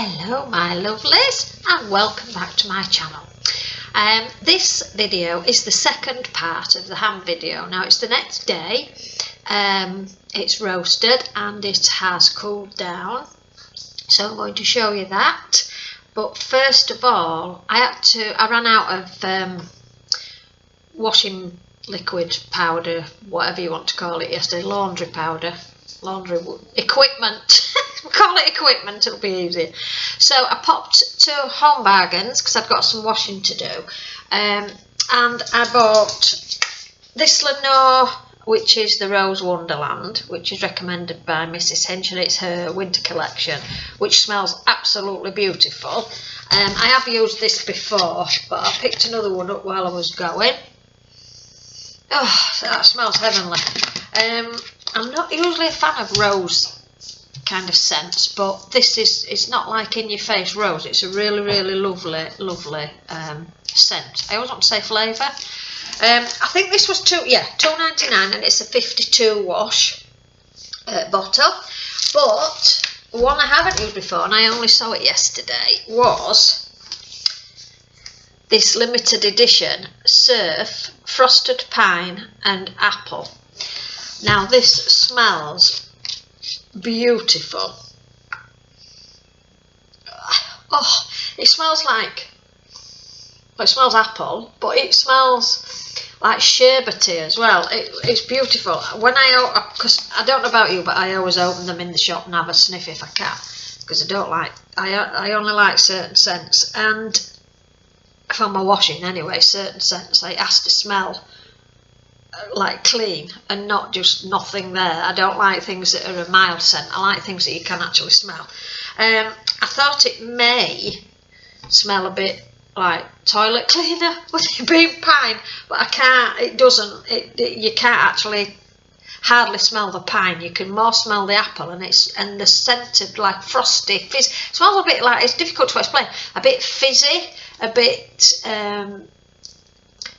Hello my lovelies and welcome back to my channel. This video is the second part of the ham video. Now it's the next day, it's roasted and it has cooled down, so I'm going to show you that. But first of all, I ran out of washing liquid powder, whatever you want to call it, yesterday. Laundry powder, laundry equipment. We'll call it equipment, it'll be easier. So I popped to Home Bargains because I've got some washing to do, and I bought this Lenore, which is the Rose Wonderland, which is recommended by Mrs. Hinch, and it's her winter collection, which smells absolutely beautiful. I have used this before, but I picked another one up while I was going. Oh, that smells heavenly. I'm not usually a fan of rose kind of scents, but this is, it's not like in your face rose. It's a really lovely scent. I always want to say flavour. I think this was £2.99, and it's a 52 wash bottle. But one I haven't used before, and I only saw it yesterday, was this limited edition Surf Frosted Pine and Apple. Now this smells beautiful. Oh, it smells like, well, it smells apple, but it smells like sherbety as well. It's beautiful. When because I don't know about you, but I always open them in the shop and have a sniff if I can, because I only like certain scents, and for my washing anyway, certain scents it has to smell like clean and not just nothing there. I don't like things that are a mild scent. I like things that you can actually smell. I thought it may smell a bit like toilet cleaner with it being pine, but I can't. It doesn't. You can't actually hardly smell the pine. You can more smell the apple, and the scented like frosty fizz. It smells a bit like, it's difficult to explain. A bit fizzy, a bit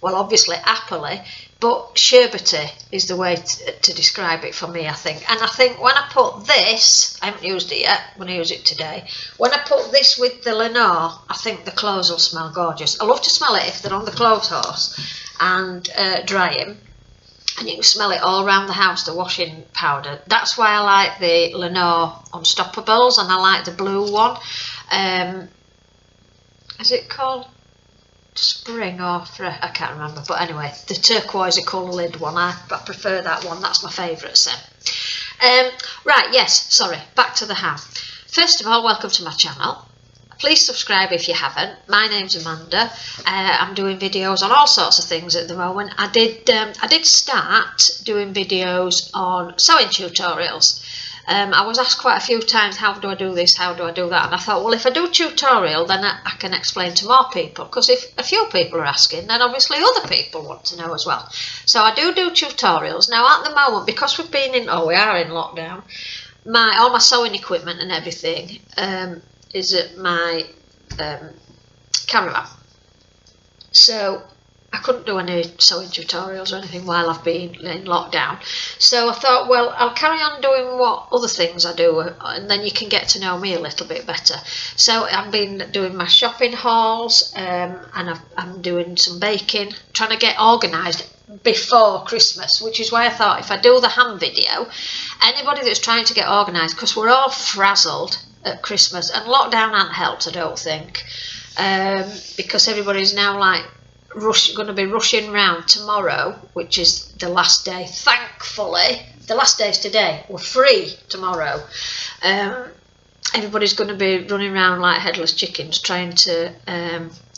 well, obviously appley, but sherbety is the way to describe it for me, I think. And I think when I put this, I haven't used it yet, I'm going to use it today. When I put this with the Lenore, I think the clothes will smell gorgeous. I love to smell it if they're on the clothes horse and drying, and you can smell it all around the house, the washing powder. That's why I like the Lenore Unstoppables, and I like the blue one. Is it called Spring or I can't remember, but anyway, the turquoise colour lid one, I prefer that one. That's my favourite scent. Right, yes, sorry, back to the ham. First of all, welcome to my channel. Please subscribe if you haven't. My name's Amanda. I'm doing videos on all sorts of things at the moment. I did start doing videos on sewing tutorials. I was asked quite a few times, how do I do this, how do I do that, and I thought, well, if I do tutorial, then I can explain to more people, because if a few people are asking, then obviously other people want to know as well. So I do tutorials. Now at the moment, because we are in lockdown, all my sewing equipment and everything is at my caravan, so I couldn't do any sewing tutorials or anything while I've been in lockdown. So I thought, well, I'll carry on doing what other things I do, and then you can get to know me a little bit better. So I've been doing my shopping hauls, and I'm doing some baking, trying to get organised before Christmas, which is why I thought if I do the ham video, anybody that's trying to get organised, because we're all frazzled at Christmas, and lockdown hasn't helped, I don't think, because everybody's now like going to be rushing round tomorrow, which is the last day. Thankfully, the last day is today. We're free tomorrow. Everybody's going to be running around like headless chickens, trying to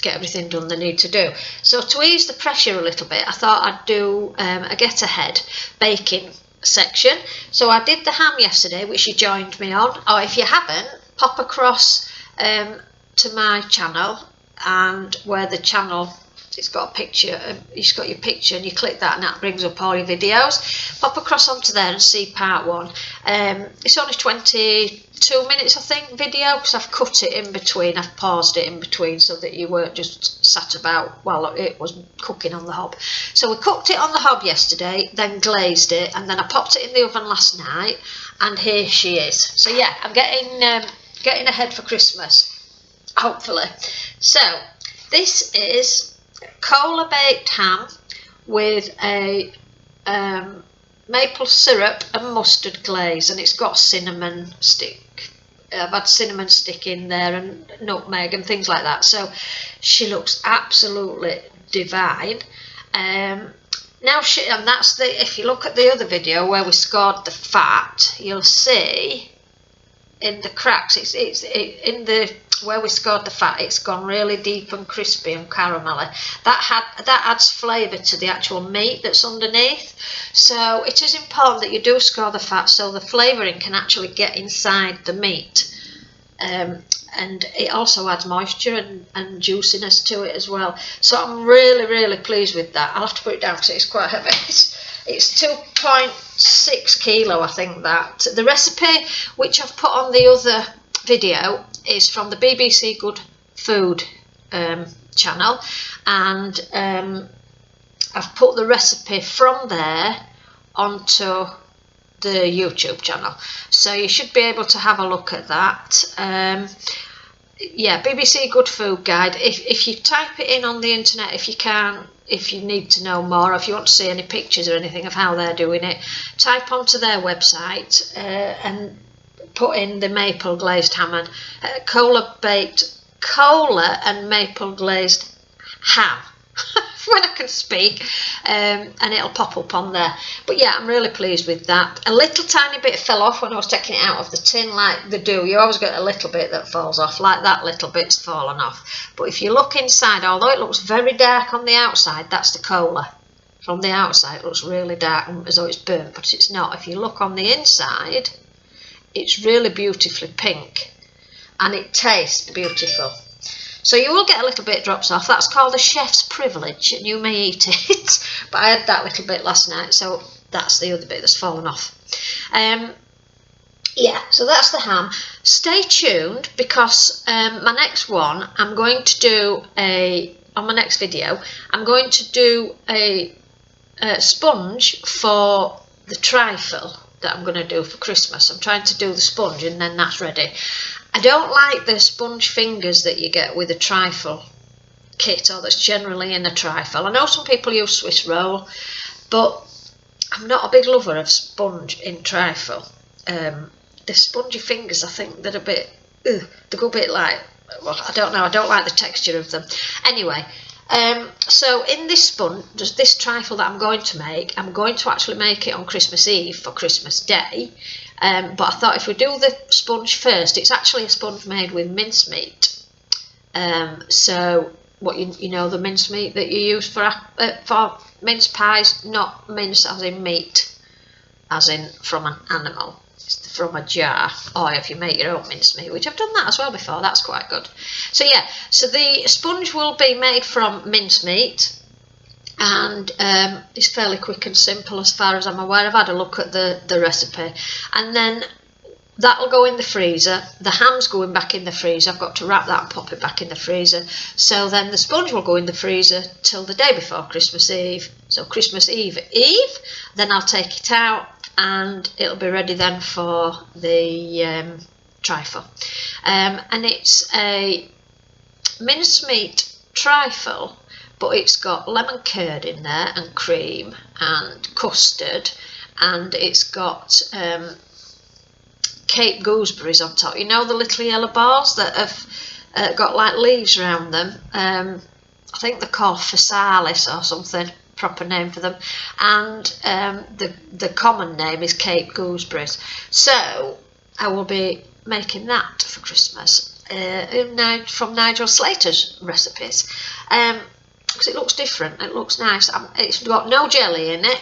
get everything done they need to do. So to ease the pressure a little bit, I thought I'd do a get ahead baking section. So I did the ham yesterday, which you joined me on. Or if you haven't, pop across to my channel, and where the channel, it's got a picture, you've got your picture, and you click that and that brings up all your videos. Pop across onto there and see part one. It's only 22 minutes I think video, because I've cut it in between, I've paused it in between so that you weren't just sat about while it was cooking on the hob. So we cooked it on the hob yesterday, then glazed it, and then I popped it in the oven last night, and here she is. So yeah, I'm getting getting ahead for Christmas, hopefully. So this is cola baked ham with a maple syrup and mustard glaze, and it's got cinnamon stick. I've had cinnamon stick in there and nutmeg and things like that, so she looks absolutely divine. And that's if you look at the other video where we scored the fat, you'll see in the cracks, where we scored the fat, it's gone really deep and crispy and caramelly. That adds flavour to the actual meat that's underneath. So it is important that you do score the fat so the flavouring can actually get inside the meat. And it also adds moisture and juiciness to it as well. So I'm really pleased with that. I'll have to put it down because it's quite heavy. It's 2.6 kilo, I think that. The recipe which I've put on the other video is from the BBC Good Food channel, and I've put the recipe from there onto the YouTube channel, so you should be able to have a look at that. Yeah, BBC Good Food Guide. If you type it in on the internet, if you need to know more, if you want to see any pictures or anything of how they're doing it, type onto their website and put in the maple glazed ham and cola and maple glazed ham when I can speak, and it'll pop up on there. But yeah, I'm really pleased with that. A little tiny bit fell off when I was taking it out of the tin, like they do. You always get a little bit that falls off, like that little bit's fallen off. But if you look inside, although it looks very dark on the outside, that's the cola. From the outside it looks really dark, as though it's burnt, but it's not. If you look on the inside, it's really beautifully pink and it tastes beautiful. So you will get a little bit drops off. That's called a chef's privilege, and you may eat it. But I had that little bit last night, so that's the other bit that's fallen off. Yeah, so that's the ham. Stay tuned, because my next one, I'm going to do on my next video, I'm going to do a sponge for the trifle that I'm going to do for Christmas. I'm trying to do the sponge and then that's ready. I don't like the sponge fingers that you get with a trifle kit, or that's generally in a trifle. I know some people use Swiss roll, but I'm not a big lover of sponge in trifle. The spongy fingers, I think they're a bit, they go a bit like, well, I don't know, I don't like the texture of them. Anyway, so in this sponge, this trifle that I'm going to make, I'm going to actually make it on Christmas Eve for Christmas Day. But I thought if we do the sponge first, it's actually a sponge made with mincemeat. So what you know, the mincemeat that you use for mince pies, not mince as in meat, as in from an animal. It's from a jar, or if you make your own mincemeat, which I've done that as well before, that's quite good. So yeah, so the sponge will be made from mincemeat, and it's fairly quick and simple as far as I'm aware. I've had a look at the recipe, and then that'll go in the freezer. The ham's going back in the freezer. I've got to wrap that and pop it back in the freezer. So then the sponge will go in the freezer till the day before Christmas Eve. So Christmas Eve, then I'll take it out and it'll be ready then for the trifle. And it's a mincemeat trifle, but it's got lemon curd in there and cream and custard, and it's got Cape gooseberries on top. You know, the little yellow balls that have got like leaves around them. I think they're called physalis or something, proper name for them, and the common name is Cape gooseberries. So I will be making that for Christmas from Nigel Slater's recipes. Because it looks different, it looks nice. It's got no jelly in it,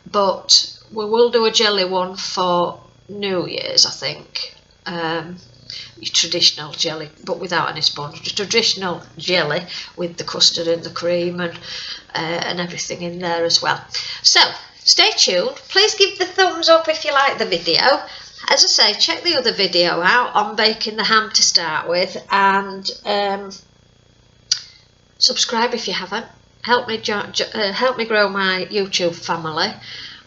but we will do a jelly one for New Year's, I think. Your traditional jelly, but without any sponge. The traditional jelly with the custard and the cream and everything in there as well. So stay tuned. Please give the thumbs up if you like the video. As I say, check the other video out on baking the ham to start with, and subscribe if you haven't. Help me grow my YouTube family.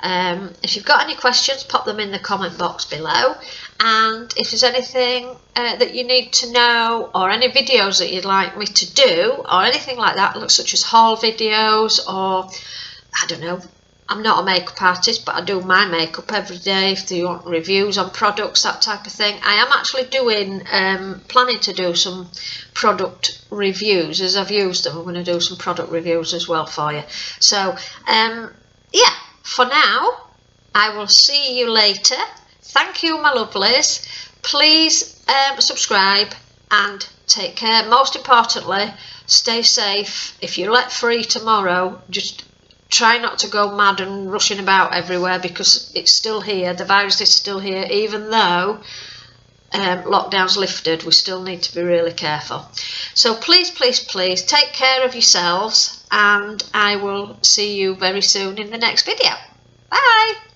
If you've got any questions, pop them in the comment box below, and if there's anything that you need to know, or any videos that you'd like me to do, or anything like that, such as haul videos, or I don't know, I'm not a makeup artist, but I do my makeup every day. If you want reviews on products, that type of thing, I am actually planning to do some product reviews. As I've used them, I'm going to do some product reviews as well for you. So yeah, for now, I will see you later. Thank you, my lovelies. Please subscribe and take care. Most importantly, stay safe. If you're let free tomorrow, just try not to go mad and rushing about everywhere, because it's still here. The virus is still here. Even though lockdown's lifted, we still need to be really careful. So please, please, please take care of yourselves, and I will see you very soon in the next video. Bye.